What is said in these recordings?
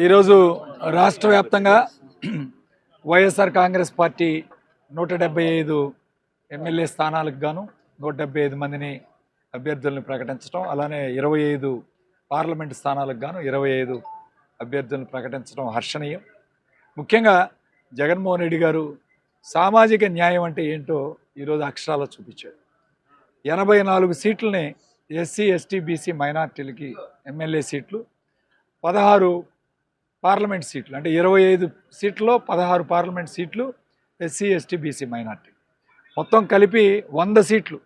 ఈరోజు రాష్ట్ర వ్యాప్తంగా వైఎస్ఆర్ కాంగ్రెస్ పార్టీ 175 ఎమ్మెల్యే స్థానాలకు గాను 175 మందిని అభ్యర్థులను ప్రకటించడం, అలానే 25 పార్లమెంటు స్థానాలకు గాను 25 అభ్యర్థులను ప్రకటించడం హర్షణీయం. ముఖ్యంగా జగన్మోహన్ రెడ్డి గారు సామాజిక న్యాయం అంటే ఏంటో ఈరోజు అక్షరాల్లో చూపించాడు. 84 సీట్లని ఎస్సీ, ఎస్టీ, బీసీ మైనార్టీలకి ఎమ్మెల్యే సీట్లు, 16 పార్లమెంట్ సీట్లు, అంటే 25 సీట్లలో 16 పార్లమెంట్ సీట్లు ఎస్సీ, ఎస్టీ, బీసీ మైనార్టీ, మొత్తం కలిపి 100 సీట్లు.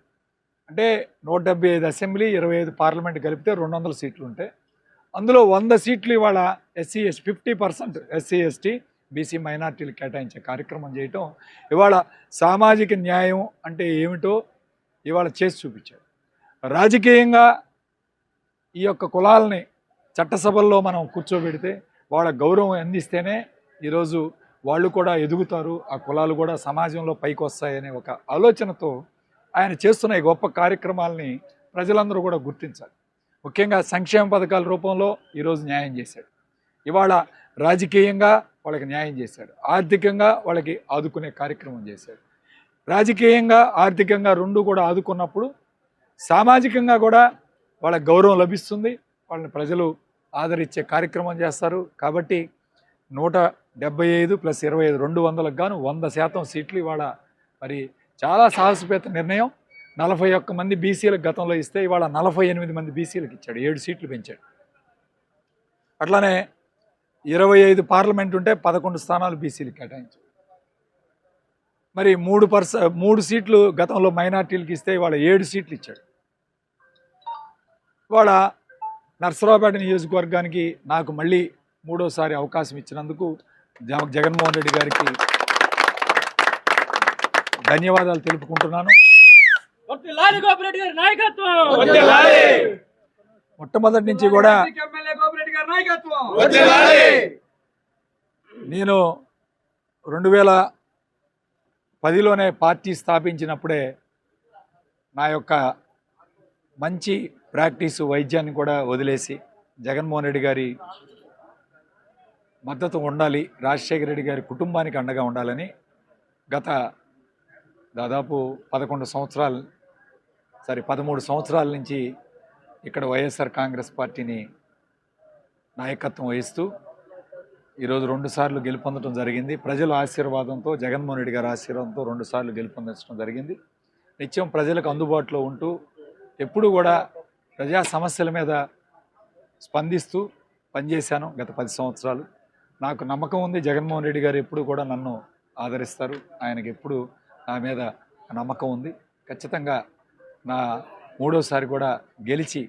అంటే 175 అసెంబ్లీ, 25 పార్లమెంట్ కలిపితే 200 సీట్లు ఉంటాయి. అందులో 100 సీట్లు ఇవాళ SC, ST 50% SC, ST, BC మైనార్టీలు కేటాయించే కార్యక్రమం చేయటం ఇవాళ సామాజిక న్యాయం అంటే ఏమిటో ఇవాళ చేసి చూపించారు. రాజకీయంగా ఈ యొక్క కులాలని చట్టసభల్లో మనం కూర్చోబెడితే వాళ్ళ గౌరవం అందిస్తేనే ఈరోజు వాళ్ళు కూడా ఎదుగుతారు, ఆ కులాలు కూడా సమాజంలో పైకి వస్తాయనే ఒక ఆలోచనతో ఆయన చేస్తున్న ఈ గొప్ప కార్యక్రమాలని ప్రజలందరూ కూడా గుర్తించాలి. ముఖ్యంగా సంక్షేమ పథకాల రూపంలో ఈరోజు న్యాయం చేశాడు. ఇవాళ రాజకీయంగా వాళ్ళకి న్యాయం చేశాడు, ఆర్థికంగా వాళ్ళకి ఆదుకునే కార్యక్రమం చేశాడు. రాజకీయంగా ఆర్థికంగా రెండు కూడా ఆదుకున్నప్పుడు సామాజికంగా కూడా వాళ్ళకి గౌరవం లభిస్తుంది, వాళ్ళని ప్రజలు ఆదరించే కార్యక్రమం చేస్తారు. కాబట్టి 175 + 25 200కు గాను 100% సీట్లు ఇవాళ మరి చాలా సాహసోపేత నిర్ణయం. 41 మంది బీసీలకు గతంలో ఇస్తే ఇవాళ 48 మంది బీసీలకు ఇచ్చాడు, 7 సీట్లు పెంచాడు. అట్లానే 25 పార్లమెంట్ ఉంటే 11 స్థానాలు బీసీలకు కేటాయించాడు. మరి 3 సీట్లు గతంలో మైనార్టీలకు ఇస్తే ఇవాళ 7 సీట్లు ఇచ్చాడు. ఇవాళ నర్సరావుపేట నియోజకవర్గానికి నాకు మళ్ళీ 3వసారి అవకాశం ఇచ్చినందుకు జగన్మోహన్ రెడ్డి గారికి ధన్యవాదాలు తెలుపుకుంటున్నాను. మొట్టమొదటి నుంచి కూడా నేను 2010లోనే పార్టీ స్థాపించినప్పుడే నా యొక్క మంచి ప్రాక్టీసు వైద్యాన్ని కూడా వదిలేసి జగన్మోహన్ రెడ్డి గారి మద్దతు ఉండాలి, రాజశేఖర రెడ్డి గారి కుటుంబానికి అండగా ఉండాలని గత దాదాపు 13 సంవత్సరాల నుంచి ఇక్కడ వైఎస్ఆర్ కాంగ్రెస్ పార్టీని నాయకత్వం వహిస్తూ ఈరోజు 2 సార్లు గెలుపొందడం జరిగింది. ప్రజల ఆశీర్వాదంతో, జగన్మోహన్ రెడ్డి గారి ఆశీర్వాదంతో 2 సార్లు గెలుపొందించడం జరిగింది. నిత్యం ప్రజలకు అందుబాటులో ఉంటూ ఎప్పుడు కూడా ప్రజా సమస్యల మీద స్పందిస్తూ పనిచేశాను గత 10 సంవత్సరాలు. నాకు నమ్మకం ఉంది జగన్మోహన్ రెడ్డి గారు ఎప్పుడు కూడా నన్ను ఆదరిస్తారు, ఆయనకి ఎప్పుడు నా మీద నమ్మకం ఉంది. ఖచ్చితంగా నా 3వసారి కూడా గెలిచి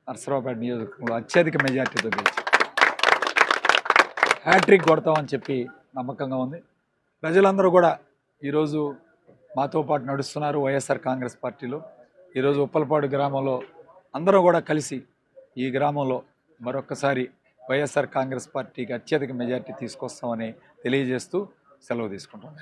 నర్సరావుపేట నియోజకవర్గంలో అత్యధిక మెజార్టీతో గెలిచి హ్యాట్రిక్ కొడతామని చెప్పి నమ్మకంగా ఉంది. ప్రజలందరూ కూడా ఈరోజు మాతో పాటు నడుస్తున్నారు వైఎస్ఆర్ కాంగ్రెస్ పార్టీలో. ఈరోజు ఉప్పలపాడు గ్రామంలో అందరూ కూడా కలిసి ఈ గ్రామంలో మరొక్కసారి వైఎస్ఆర్ కాంగ్రెస్ పార్టీకి అత్యధిక మెజార్టీ తీసుకొస్తామని తెలియజేస్తూ సెలవు తీసుకుంటాం.